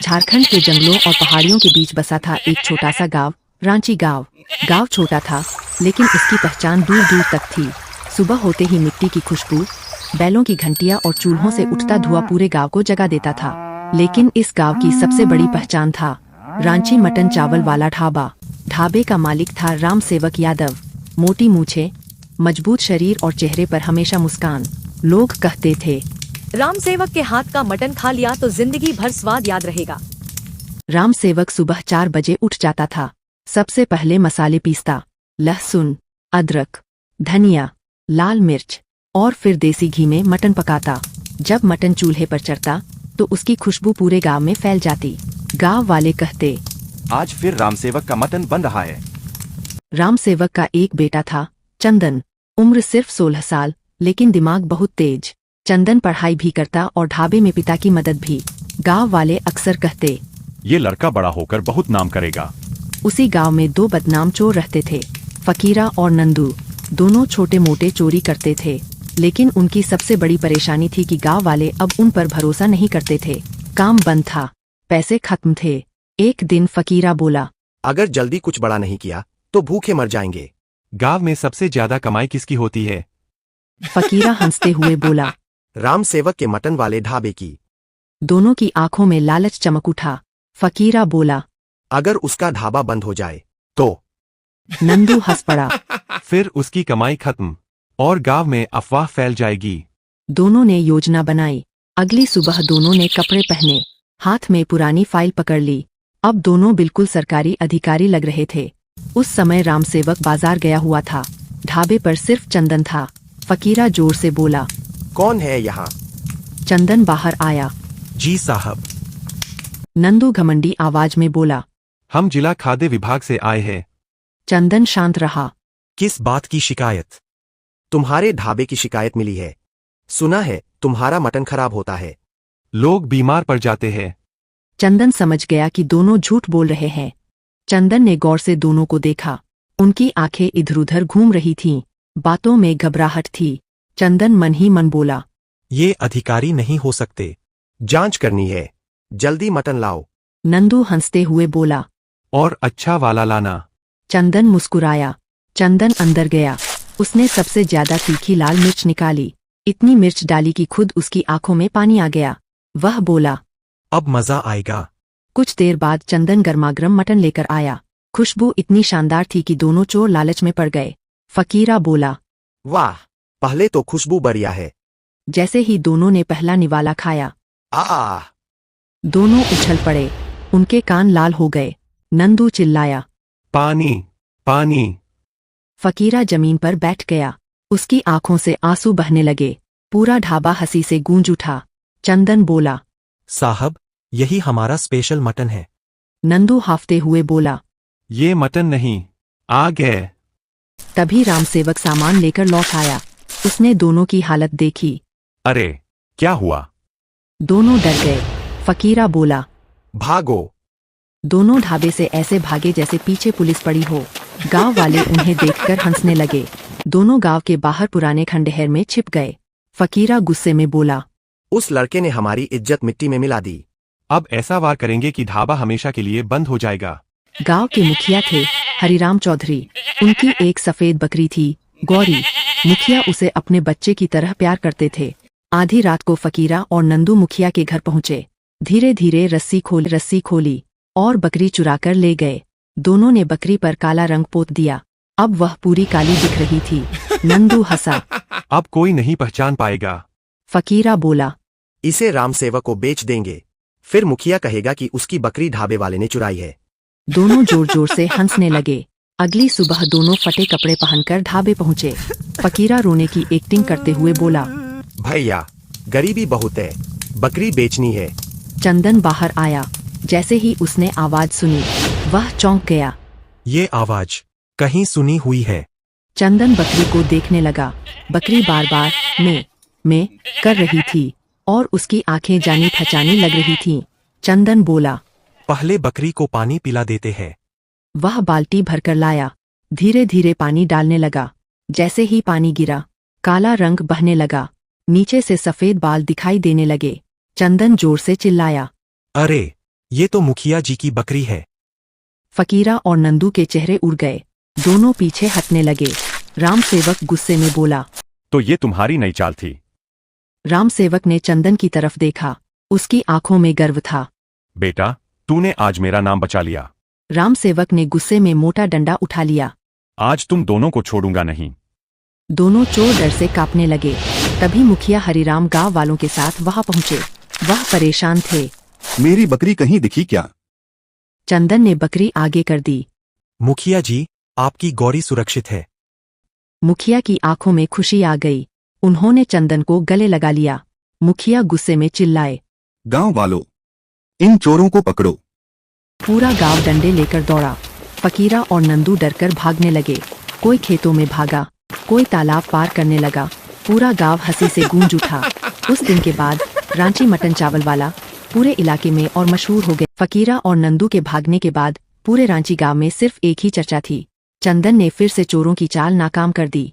झारखंड के जंगलों और पहाड़ियों के बीच बसा था एक छोटा सा गांव, रांची गांव। गांव छोटा था, लेकिन इसकी पहचान दूर दूर तक थी। सुबह होते ही मिट्टी की खुशबू, बैलों की घंटियां और चूल्हों से उठता धुआं पूरे गांव को जगा देता था। लेकिन इस गांव की सबसे बड़ी पहचान था रांची मटन चावल वाला ढाबा। ढाबे का मालिक था राम सेवक यादव। मोटी मूछें, मजबूत शरीर और चेहरे पर हमेशा मुस्कान। लोग कहते थे, राम सेवक के हाथ का मटन खा लिया तो जिंदगी भर स्वाद याद रहेगा। राम सेवक सुबह 4 बजे उठ जाता था। सबसे पहले मसाले पीसता, लहसुन, अदरक, धनिया, लाल मिर्च और फिर देसी घी में मटन पकाता। जब मटन चूल्हे पर चढ़ता तो उसकी खुशबू पूरे गांव में फैल जाती। गांव वाले कहते, आज फिर राम सेवक का मटन बन रहा है। राम सेवक का एक बेटा था, चंदन। उम्र सिर्फ 16 साल, लेकिन दिमाग बहुत तेज। चंदन पढ़ाई भी करता और ढाबे में पिता की मदद भी। गांव वाले अक्सर कहते, ये लड़का बड़ा होकर बहुत नाम करेगा। उसी गांव में 2 बदनाम चोर रहते थे, फकीरा और नंदू। दोनों छोटे मोटे चोरी करते थे, लेकिन उनकी सबसे बड़ी परेशानी थी कि गांव वाले अब उन पर भरोसा नहीं करते थे। काम बंद था, पैसे खत्म थे। एक दिन फकीरा बोला, अगर जल्दी कुछ बड़ा नहीं किया तो भूखे मर जाएंगे। गांव में सबसे ज्यादा कमाई किसकी होती है? फकीरा हंसते हुए बोला, राम सेवक के मटन वाले ढाबे की। दोनों की आंखों में लालच चमक उठा। फकीरा बोला, अगर उसका ढाबा बंद हो जाए तो? नंदू हंस पड़ा। फिर उसकी कमाई खत्म और गांव में अफवाह फैल जाएगी। दोनों ने योजना बनाई। अगली सुबह दोनों ने कपड़े पहने, हाथ में पुरानी फाइल पकड़ ली। अब दोनों बिल्कुल सरकारी अधिकारी लग रहे थे। उस समय राम सेवक बाजार गया हुआ था। ढाबे पर सिर्फ चंदन था। फकीरा जोर से बोला, कौन है यहाँ? चंदन बाहर आया। जी साहब। नंदू घमंडी आवाज में बोला, हम जिला खाद्य विभाग से आए हैं। चंदन शांत रहा। किस बात की शिकायत? तुम्हारे ढाबे की शिकायत मिली है। सुना है तुम्हारा मटन खराब होता है। लोग बीमार पड़ जाते हैं। चंदन समझ गया कि दोनों झूठ बोल रहे हैं। चंदन ने गौर से दोनों को देखा। उनकी आंखें इधर उधर घूम रही थीं, बातों में घबराहट थी। चंदन मन ही मन बोला, ये अधिकारी नहीं हो सकते। जांच करनी है, जल्दी मटन लाओ। नंदू हंसते हुए बोला, और अच्छा वाला लाना। चंदन मुस्कुराया। चंदन अंदर गया। उसने सबसे ज्यादा तीखी लाल मिर्च निकाली। इतनी मिर्च डाली कि खुद उसकी आंखों में पानी आ गया। वह बोला, अब मजा आएगा। कुछ देर बाद चंदन गर्मागर्म मटन लेकर आया। खुशबू इतनी शानदार थी कि दोनों चोर लालच में पड़ गए। फकीरा बोला, वाह, पहले तो खुशबू बढ़िया है। जैसे ही दोनों ने पहला निवाला खाया, आ दोनों उछल पड़े। उनके कान लाल हो गए। नंदू चिल्लाया, पानी, पानी। फकीरा जमीन पर बैठ गया। उसकी आंखों से आंसू बहने लगे। पूरा ढाबा हंसी से गूंज उठा। चंदन बोला, साहब, यही हमारा स्पेशल मटन है। नंदू हाफते हुए बोला, ये मटन नहीं, आग है। तभी राम सेवक सामान लेकर लौट आया। उसने दोनों की हालत देखी। अरे, क्या हुआ? दोनों डर गए। फकीरा बोला, भागो। दोनों ढाबे से ऐसे भागे जैसे पीछे पुलिस पड़ी हो। गांव वाले उन्हें देखकर हंसने लगे। दोनों गांव के बाहर पुराने खंडहर में छिप गए। फकीरा गुस्से में बोला, उस लड़के ने हमारी इज्जत मिट्टी में मिला दी। अब ऐसा वार करेंगे कि ढाबा हमेशा के लिए बंद हो जाएगा। गांव के मुखिया थे हरिराम चौधरी। उनकी एक सफेद बकरी थी, गौरी। मुखिया उसे अपने बच्चे की तरह प्यार करते थे। आधी रात को फकीरा और नंदू मुखिया के घर पहुंचे। धीरे धीरे रस्सी खोली और बकरी चुराकर ले गए। दोनों ने बकरी पर काला रंग पोत दिया। अब वह पूरी काली दिख रही थी। नंदू हंसा। अब कोई नहीं पहचान पाएगा। फकीरा बोला, इसे राम सेवक को बेच देंगे, फिर मुखिया कहेगा कि उसकी बकरी ढाबे वाले ने चुराई है। दोनों जोर जोर से हंसने लगे। अगली सुबह दोनों फटे कपड़े पहनकर ढाबे पहुंचे। फकीरा रोने की एक्टिंग करते हुए बोला, भैया, गरीबी बहुत है, बकरी बेचनी है। चंदन बाहर आया। जैसे ही उसने आवाज सुनी, वह चौंक गया। ये आवाज कहीं सुनी हुई है। चंदन बकरी को देखने लगा। बकरी बार बार में कर रही थी और उसकी आंखें जानी पहचानी लग रही थीं। चंदन बोला, पहले बकरी को पानी पिला देते हैं। वह बाल्टी भरकर लाया। धीरे धीरे पानी डालने लगा। जैसे ही पानी गिरा, काला रंग बहने लगा। नीचे से सफेद बाल दिखाई देने लगे। चंदन जोर से चिल्लाया, अरे, ये तो मुखिया जी की बकरी है। फकीरा और नंदू के चेहरे उड़ गए। दोनों पीछे हटने लगे। राम सेवक गुस्से में बोला। तो ये तुम्हारी नई चाल थी? राम सेवक ने चंदन की तरफ देखा। उसकी आंखों में गर्व था। बेटा, तूने आज मेरा नाम बचा लिया। राम सेवक ने गुस्से में मोटा डंडा उठा लिया। आज तुम दोनों को छोड़ूंगा नहीं। दोनों चोर डर से कांपने लगे। तभी मुखिया हरिराम गांव वालों के साथ वहां पहुंचे। वह परेशान थे। मेरी बकरी कहीं दिखी क्या? चंदन ने बकरी आगे कर दी। मुखिया जी, आपकी गौरी सुरक्षित है। मुखिया की आंखों में खुशी आ गई। उन्होंने चंदन को गले लगा लिया। मुखिया गुस्से में चिल्लाए। गांव वालों, इन चोरों को पकड़ो। पूरा गांव डंडे लेकर दौड़ा। फकीरा और नंदू डरकर भागने लगे। कोई खेतों में भागा, कोई तालाब पार करने लगा। पूरा गांव हंसी से गूंज उठा। उस दिन के बाद रांची मटन चावल वाला पूरे इलाके में और मशहूर हो गए। फकीरा और नंदू के भागने के बाद पूरे रांची गांव में सिर्फ एक ही चर्चा थी। चंदन ने फिर से चोरों की चाल नाकाम कर दी।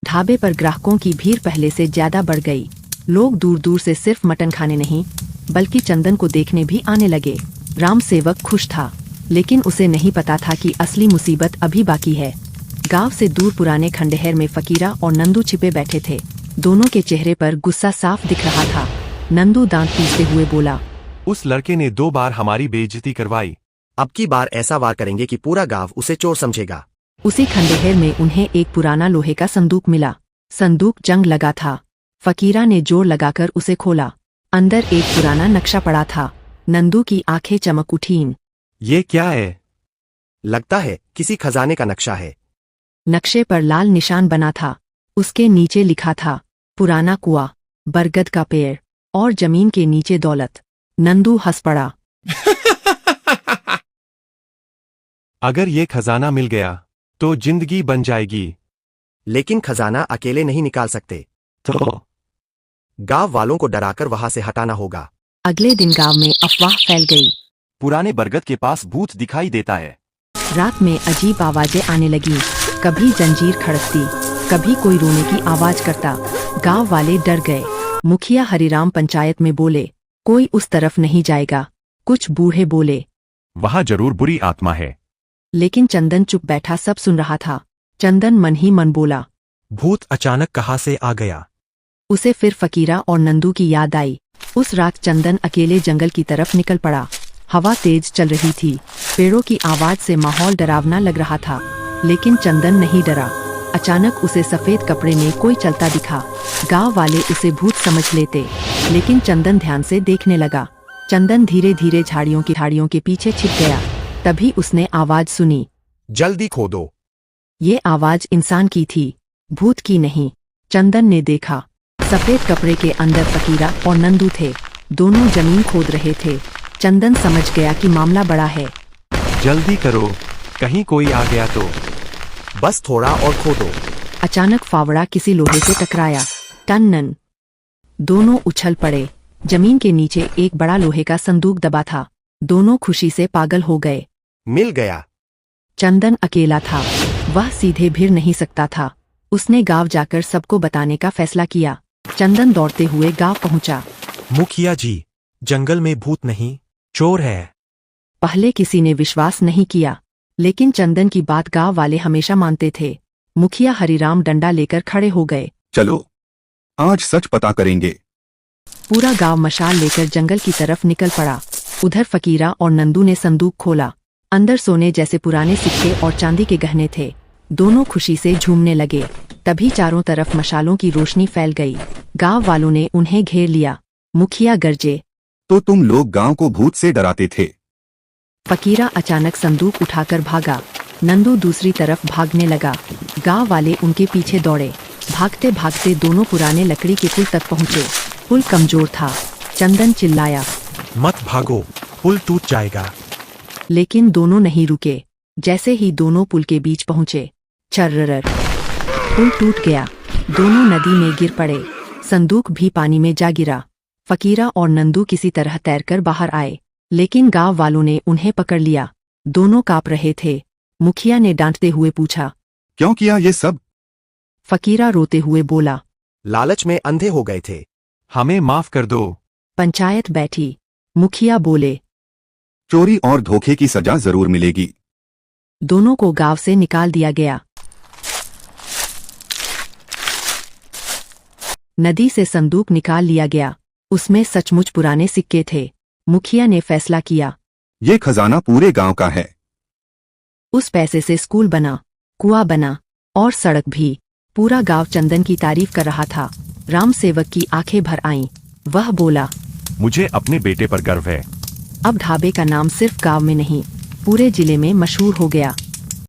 ढाबे पर ग्राहकों की भीड़ पहले से ज्यादा बढ़ गई। लोग दूर दूर से सिर्फ मटन खाने नहीं बल्कि चंदन को देखने भी आने लगे। राम सेवक खुश था, लेकिन उसे नहीं पता था कि असली मुसीबत अभी बाकी है। गांव से दूर पुराने खंडहर में फकीरा और नंदू छिपे बैठे थे। दोनों के चेहरे पर गुस्सा साफ दिख रहा था। नंदू दांत पीसते हुए बोला। उस लड़के ने 2 बार हमारी बेइज्जती करवाई। अब की बार ऐसा वार करेंगे कि पूरा गांव उसे चोर समझेगा। उसी खंडहर में उन्हें एक पुराना लोहे का संदूक मिला। संदूक जंग लगा था। फकीरा ने जोर लगाकर उसे खोला। अंदर एक पुराना नक्शा पड़ा था। नंदू की आंखें चमक उठीं। ये क्या है? लगता है किसी खजाने का नक्शा है। नक्शे पर लाल निशान बना था। उसके नीचे लिखा था, पुराना कुआं, बरगद का पेड़ और जमीन के नीचे दौलत। नंदू हंस पड़ा। अगर ये खजाना मिल गया तो जिंदगी बन जाएगी। लेकिन खजाना अकेले नहीं निकाल सकते। तो गांव वालों को डराकर वहां से हटाना होगा। अगले दिन गांव में अफवाह फैल गई। पुराने बरगद के पास भूत दिखाई देता है। रात में अजीब आवाजें आने लगी। कभी जंजीर खड़कती, कभी कोई रोने की आवाज करता। गांव वाले डर गए। मुखिया हरिराम पंचायत में बोले, कोई उस तरफ नहीं जाएगा। कुछ बूढ़े बोले। वहां जरूर बुरी आत्मा है। लेकिन चंदन चुप बैठा सब सुन रहा था। चंदन मन ही मन बोला। भूत अचानक कहाँ से आ गया? उसे फिर फकीरा और नंदू की याद आई। उस रात चंदन अकेले जंगल की तरफ निकल पड़ा। हवा तेज चल रही थी। पेड़ों की आवाज से माहौल डरावना लग रहा था, लेकिन चंदन नहीं डरा। अचानक उसे सफेद कपड़े में कोई चलता दिखा। गांव वाले उसे भूत समझ लेते, लेकिन चंदन ध्यान से देखने लगा। चंदन धीरे धीरे झाड़ियों के पीछे छिप गया। तभी उसने आवाज सुनी। जल्दी खोदो। ये आवाज इंसान की थी, भूत की नहीं। चंदन ने देखा, सफेद कपड़े के अंदर फकीरा और नंदू थे। दोनों जमीन खोद रहे थे। चंदन समझ गया कि मामला बड़ा है। जल्दी करो, कहीं कोई आ गया तो। बस थोड़ा और खोदो। अचानक फावड़ा किसी लोहे से टकराया। टन। दोनों उछल पड़े। जमीन के नीचे एक बड़ा लोहे का संदूक दबा था। दोनों खुशी से पागल हो गए। मिल गया। चंदन अकेला था। वह सीधे भिड़ नहीं सकता था। उसने गांव जाकर सबको बताने का फैसला किया। चंदन दौड़ते हुए गांव पहुंचा। मुखिया जी, जंगल में भूत नहीं, चोर है। पहले किसी ने विश्वास नहीं किया, लेकिन चंदन की बात गांव वाले हमेशा मानते थे। मुखिया हरिराम डंडा लेकर खड़े हो गए। चलो, आज सच पता करेंगे। पूरा गांव मशाल लेकर जंगल की तरफ निकल पड़ा। उधर फकीरा और नंदू ने संदूक खोला। अंदर सोने जैसे पुराने सिक्के और चांदी के गहने थे। दोनों खुशी से झूमने लगे। तभी चारों तरफ मशालों की रोशनी फैल गई। गांव वालों ने उन्हें घेर लिया। मुखिया गरजे। तो तुम लोग गांव को भूत से डराते थे? फकीरा अचानक संदूक उठाकर भागा। नंदू दूसरी तरफ भागने लगा। गांव वाले उनके पीछे दौड़े। भागते भागते दोनों पुराने लकड़ी के पुल तक पहुंचे। पुल कमजोर था। चंदन चिल्लाया, मत भागो, पुल टूट जाएगा। लेकिन दोनों नहीं रुके। जैसे ही दोनों पुल के बीच पहुंचे, चर्रर, पुल टूट गया। दोनों नदी में गिर पड़े। संदूक भी पानी में जा गिरा। फकीरा और नंदू किसी तरह तैरकर बाहर आए, लेकिन गांव वालों ने उन्हें पकड़ लिया। दोनों कांप रहे थे। मुखिया ने डांटते हुए पूछा, क्यों किया ये सब? फकीरा रोते हुए बोला, लालच में अंधे हो गए थे। हमें माफ कर दो। पंचायत बैठी। मुखिया बोले, चोरी और धोखे की सजा जरूर मिलेगी। दोनों को गांव से निकाल दिया गया। नदी से संदूक निकाल लिया गया। उसमें सचमुच पुराने सिक्के थे। मुखिया ने फैसला किया, ये खजाना पूरे गांव का है। उस पैसे से स्कूल बना, कुआं बना और सड़क भी। पूरा गांव चंदन की तारीफ कर रहा था। राम सेवक की आंखें भर आईं। वह बोला, मुझे अपने बेटे पर गर्व है। अब ढाबे का नाम सिर्फ गांव में नहीं, पूरे जिले में मशहूर हो गया।